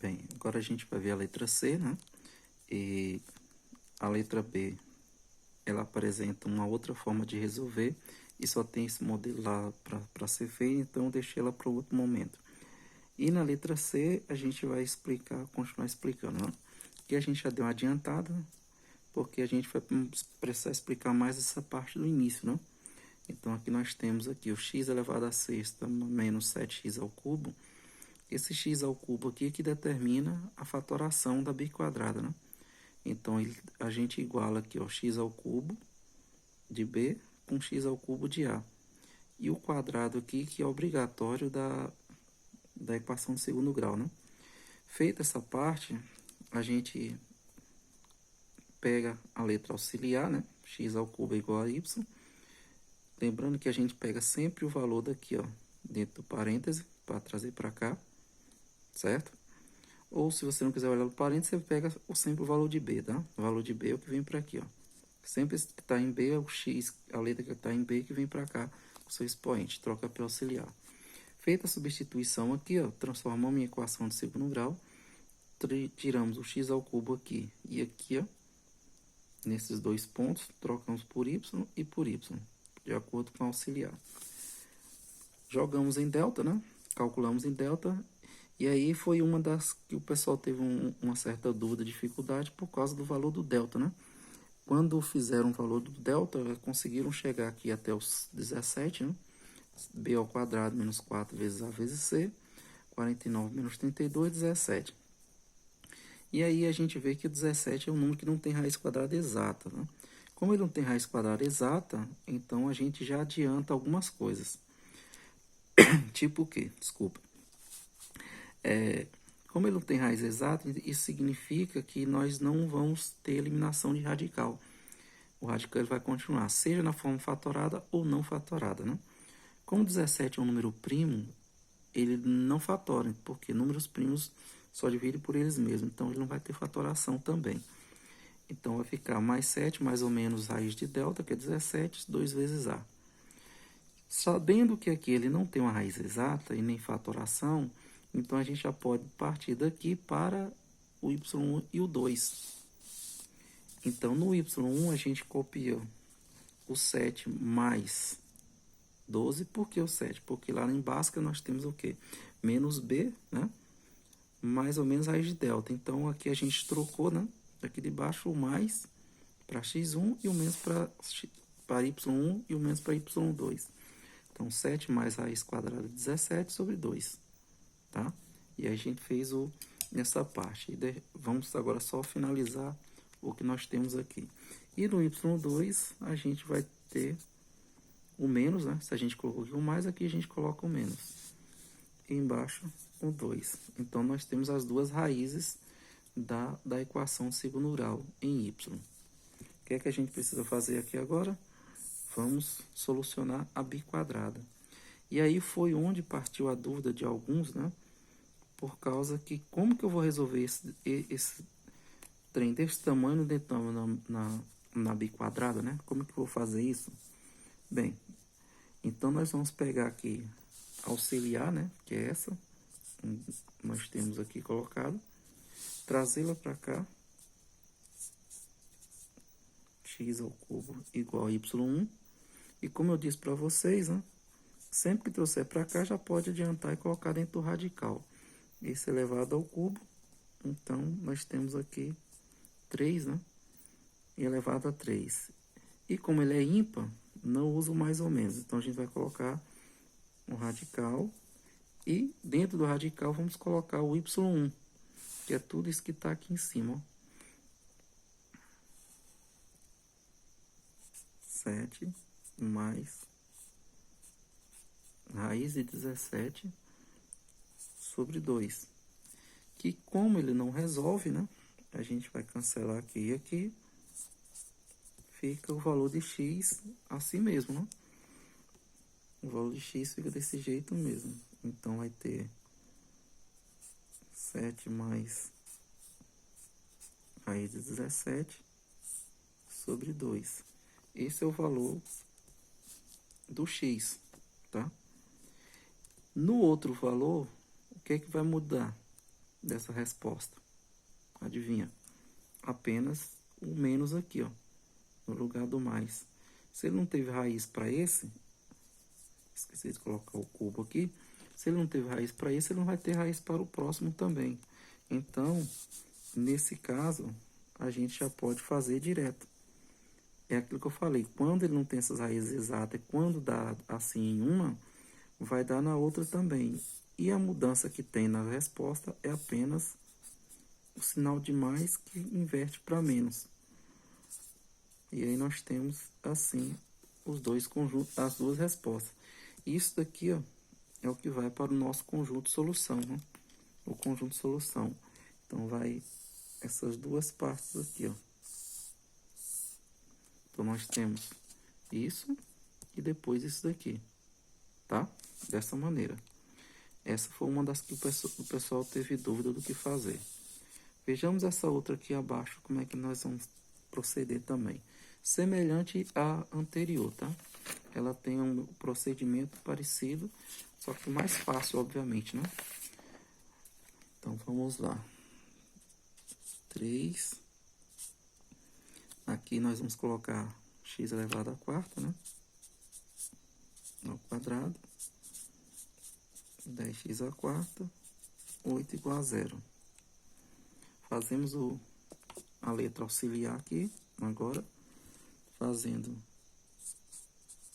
Bem, agora a gente vai ver a letra C, né? E a letra B, ela apresenta uma outra forma de resolver e só tem esse modelo lá para ser feito, então eu deixei ela para outro momento. E na letra C, a gente vai explicar, continuar explicando, né? Que a gente já deu uma adiantada, porque a gente vai precisar explicar mais essa parte do início, né? Então, aqui nós temos aqui o x elevado à sexta menos 7x ao cubo. Esse x ao cubo aqui que determina a fatoração da b quadrada, né? Então, a gente iguala aqui, ó, x ao cubo de b com x ao cubo de a. E o quadrado aqui que é obrigatório da equação de segundo grau, né? Feita essa parte, a gente pega a letra auxiliar, né? X ao cubo é igual a y. Lembrando que a gente pega sempre o valor daqui, ó, dentro do parêntese, para trazer para cá, certo? Ou se você não quiser olhar o parêntese, você pega sempre o valor de b, tá? O valor de b é o que vem para aqui, ó. Sempre que está em b é o x, a letra que está em b que vem para cá, o seu expoente, troca para auxiliar. Feita a substituição aqui, ó, transformamos em equação de segundo grau, tiramos o x ao cubo aqui e aqui, ó, nesses dois pontos, trocamos por y e por y, de acordo com o auxiliar. Jogamos em delta, né? Calculamos em delta, e aí foi uma das que o pessoal teve uma certa dúvida, dificuldade, por causa do valor do delta, né? Quando fizeram o valor do delta, conseguiram chegar aqui até os 17, né? B ao quadrado menos 4 vezes A vezes C, 49 menos 32, 17. E aí a gente vê que o 17 é um número que não tem raiz quadrada exata, né? Como ele não tem raiz quadrada exata, então a gente já adianta algumas coisas. Tipo o quê? Desculpa. Como ele não tem raiz exata, isso significa que nós não vamos ter eliminação de radical. O radical ele vai continuar, seja na forma fatorada ou não fatorada, né? Como 17 é um número primo, ele não fatora, porque números primos só dividem por eles mesmos, então ele não vai ter fatoração também. Então vai ficar mais 7, mais ou menos raiz de delta, que é 17, 2 vezes A. Sabendo que aqui ele não tem uma raiz exata e nem fatoração, então a gente já pode partir daqui para o y1 e o 2. Então no y1 a gente copia o 7 mais 12, por que o 7? Porque lá em Bhaskara nós temos o quê? Menos b, né? Mais ou menos raiz de delta. Então aqui a gente trocou, né? Aqui de baixo o mais para x1 e o menos para y1 e o menos para y2. Então 7 mais raiz quadrada de 17 sobre 2, tá? E aí a gente fez nessa parte. E vamos agora só finalizar o que nós temos aqui. E no y2 a gente vai ter o menos, né? Se a gente colocou aqui o mais, aqui a gente coloca o menos. E embaixo o 2. Então nós temos as duas raízes da equação de segundo grau em y. O que é que a gente precisa fazer aqui agora? Vamos solucionar a b quadrada. E aí foi onde partiu a dúvida de alguns, né? Por causa que como que eu vou resolver esse trem desse tamanho dentro na b quadrada, né? Como que eu vou fazer isso? Bem, então nós vamos pegar aqui auxiliar, né? Que é essa, nós temos aqui colocado, trazê-la para cá, x ao cubo igual a y1, e como eu disse para vocês, né? Sempre que trouxer para cá, já pode adiantar e colocar dentro do radical. Isso elevado ao cubo, então nós temos aqui 3, né? E elevado a 3. E como ele é ímpar, não uso mais ou menos. Então a gente vai colocar um radical. E dentro do radical vamos colocar o y1, que é tudo isso que está aqui em cima. Ó. 7 mais raiz de 17 sobre 2. Que como ele não resolve, né? A gente vai cancelar aqui e aqui. Fica o valor de x assim mesmo, né? O valor de x fica desse jeito mesmo. Então vai ter 7 mais raiz de 17 sobre 2. Esse é o valor do x, tá? No outro valor, o que é que vai mudar? dessa resposta? Adivinha? Apenas o menos aqui, ó, no lugar do mais. Se ele não teve raiz para esse, esqueci de colocar o cubo aqui. Se ele não teve raiz para esse, ele não vai ter raiz para o próximo também. Então, nesse caso, a gente já pode fazer direto. É aquilo que eu falei, quando ele não tem essas raízes exatas, quando dá assim em uma, vai dar na outra também. E a mudança que tem na resposta é apenas o sinal de mais que inverte para menos. E aí nós temos assim os dois conjuntos, as duas respostas. Isso daqui, ó, é o que vai para o nosso conjunto solução, né? O conjunto solução. Então vai essas duas partes aqui, ó. Então nós temos isso e depois isso daqui, tá? Dessa maneira. Essa foi uma das que o pessoal teve dúvida do que fazer. Vejamos essa outra aqui abaixo, como é que nós vamos proceder também. Semelhante à anterior, tá? Ela tem um procedimento parecido, só que mais fácil, obviamente, né? Então, vamos lá. 3. Aqui nós vamos colocar x elevado à quarta, né? Ao quadrado. 10x à quarta, 8 igual a 0. Fazemos a letra auxiliar aqui, agora, fazendo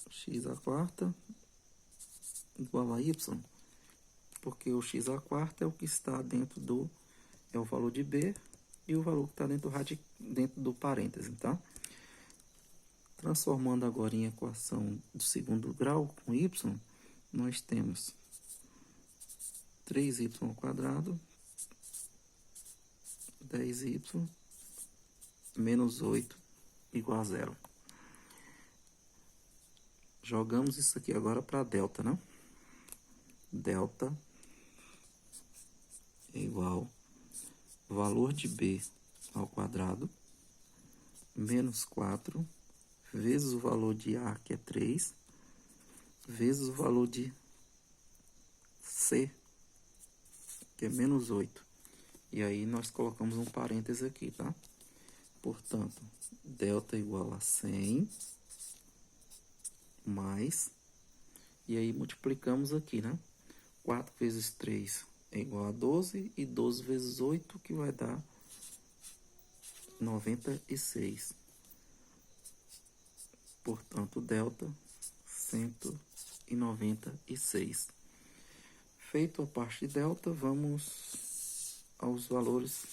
x à quarta igual a y, porque o x à quarta é o que está dentro é o valor de b, e o valor que está dentro do parêntese, tá? Transformando agora em equação do segundo grau com y, nós temos 3y ao quadrado, 10y menos 8 igual a 0. Jogamos isso aqui agora para delta, né? Delta é igual ao valor de b ao quadrado menos 4 vezes o valor de a, que é 3, vezes o valor de c, que é menos 8. E aí nós colocamos um parêntese aqui, tá? Portanto, delta igual a 100 mais, e aí multiplicamos aqui, né? 4 vezes 3 é igual a 12, e 12 vezes 8, que vai dar 96. Portanto, delta 196. Feito a parte de delta, vamos aos valores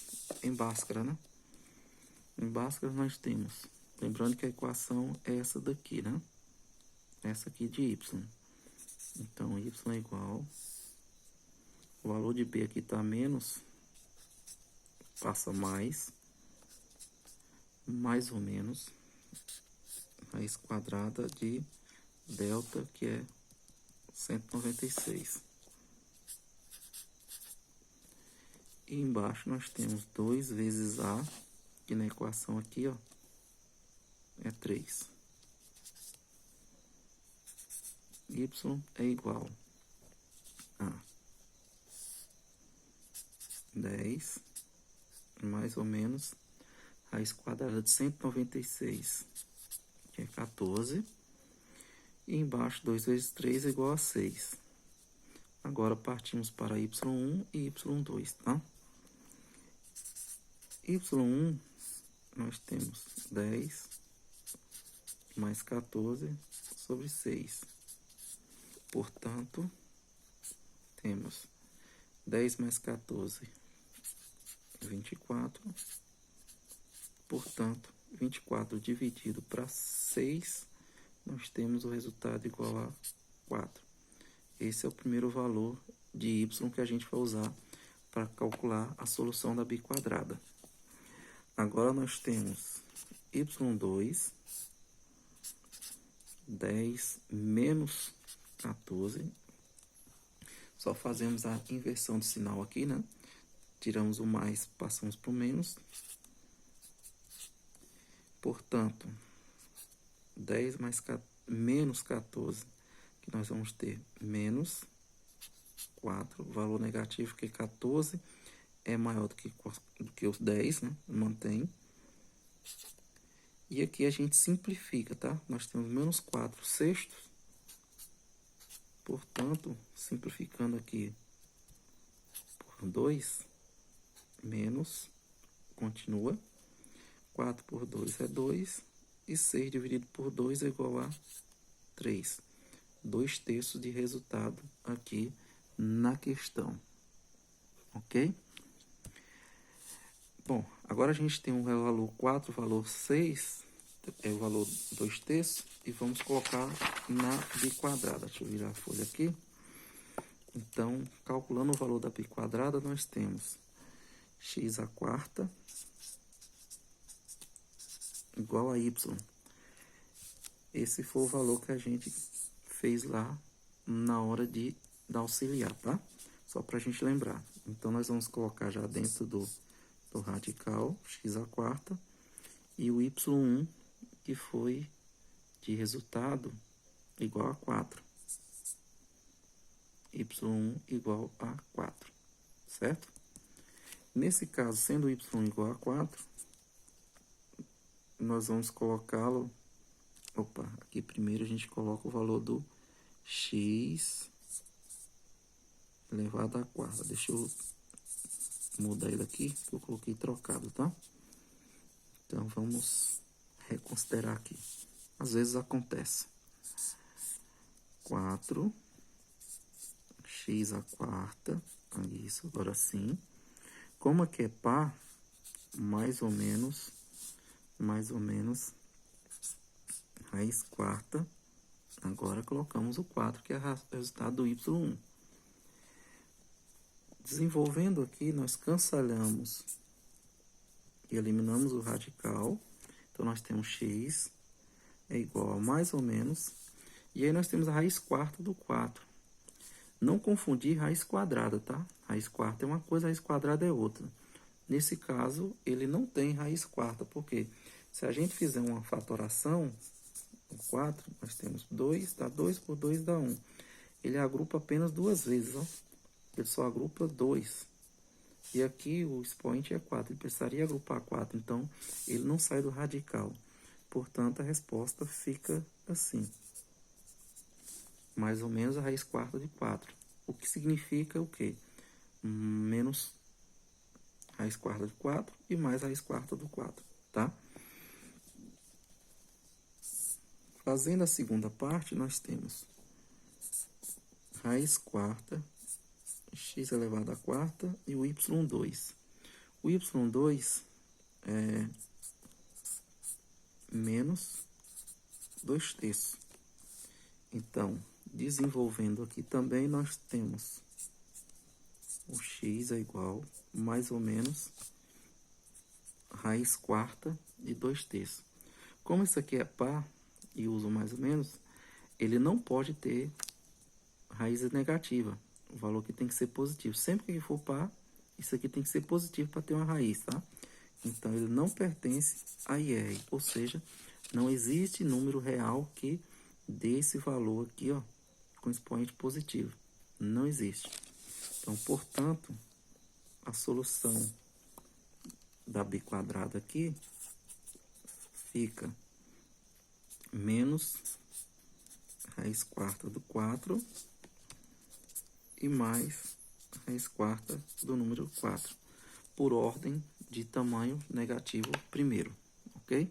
em Bhaskara, né? Em Bhaskara nós temos, lembrando que a equação é essa daqui, né? Essa aqui de y. Então, y é igual, o valor de b aqui está menos, passa mais ou menos, raiz quadrada de delta, que é 196. E embaixo nós temos 2 vezes a, que na equação aqui, ó, é 3. Y é igual a 10 mais ou menos raiz quadrada de 196, que é 14. E embaixo 2 vezes 3 é igual a 6. Agora partimos para y1 e y2, tá? y1 nós temos 10 mais 14 sobre 6. Portanto, temos 10 mais 14, 24. Portanto, 24 dividido para 6, nós temos o resultado igual a 4. Esse é o primeiro valor de y que a gente vai usar para calcular a solução da biquadrada. Agora nós temos y2, 10 menos 14. Só fazemos a inversão do sinal aqui, né? Tiramos o mais, passamos para o menos. Portanto, 10 mais menos 14, que nós vamos ter menos 4, valor negativo, que 14 é maior do que os 10, né? Mantém. E aqui a gente simplifica, tá? Nós temos menos 4 sextos. Portanto, simplificando aqui por 2, menos, continua. 4 por 2 é 2. E 6 dividido por 2 é igual a 3. 2/3 de resultado aqui na questão. Ok? Bom, agora a gente tem o valor 4, o valor 6, é o valor 2/3, e vamos colocar na biquadrada. Deixa eu virar a folha aqui. Então, calculando o valor da biquadrada, nós temos x à quarta igual a y. Esse foi o valor que a gente fez lá na hora da auxiliar, tá? Só para a gente lembrar. Então, nós vamos colocar já dentro do radical, x à quarta, e o y1, que foi de resultado, igual a 4. y1 igual a 4, certo? Nesse caso, sendo y1 igual a 4, nós vamos colocá-lo... Opa, aqui primeiro a gente coloca o valor do x elevado à quarta. Deixa eu mudar ele aqui, que eu coloquei trocado, tá? Então, vamos reconsiderar aqui. Às vezes acontece. 4, x à quarta, isso, agora sim. Como aqui é par, mais ou menos, raiz quarta. Agora colocamos o 4, que é o resultado do y1. Desenvolvendo aqui, nós cancelamos e eliminamos o radical. Então, nós temos x é igual a mais ou menos. E aí, nós temos a raiz quarta do 4. Não confundir raiz quadrada, tá? Raiz quarta é uma coisa, raiz quadrada é outra. Nesse caso, ele não tem raiz quarta, porque se a gente fizer uma fatoração, o 4, nós temos 2, dá 2 por 2 dá 1. Ele agrupa apenas duas vezes, ó. Ele só agrupa 2. E aqui o expoente é 4, ele precisaria agrupar 4, então ele não sai do radical. Portanto, a resposta fica assim. Mais ou menos a raiz quarta de 4. O que significa o quê? Menos raiz quarta de 4 e mais raiz quarta do 4, tá? Fazendo a segunda parte, nós temos raiz quarta, x elevado à quarta e o y2. O y2 é menos 2/3. Então, desenvolvendo aqui também, nós temos o x é igual, mais ou menos, raiz quarta de 2/3. Como isso aqui é par e uso mais ou menos, ele não pode ter raiz negativa. O valor aqui tem que ser positivo. Sempre que for par, isso aqui tem que ser positivo para ter uma raiz, tá? Então, ele não pertence a IR, ou seja, não existe número real que dê esse valor aqui, ó, com expoente positivo. Não existe. Então, portanto, a solução da biquadrada aqui fica menos raiz quarta do 4 e mais raiz quarta do número 4, por ordem de tamanho negativo primeiro, ok?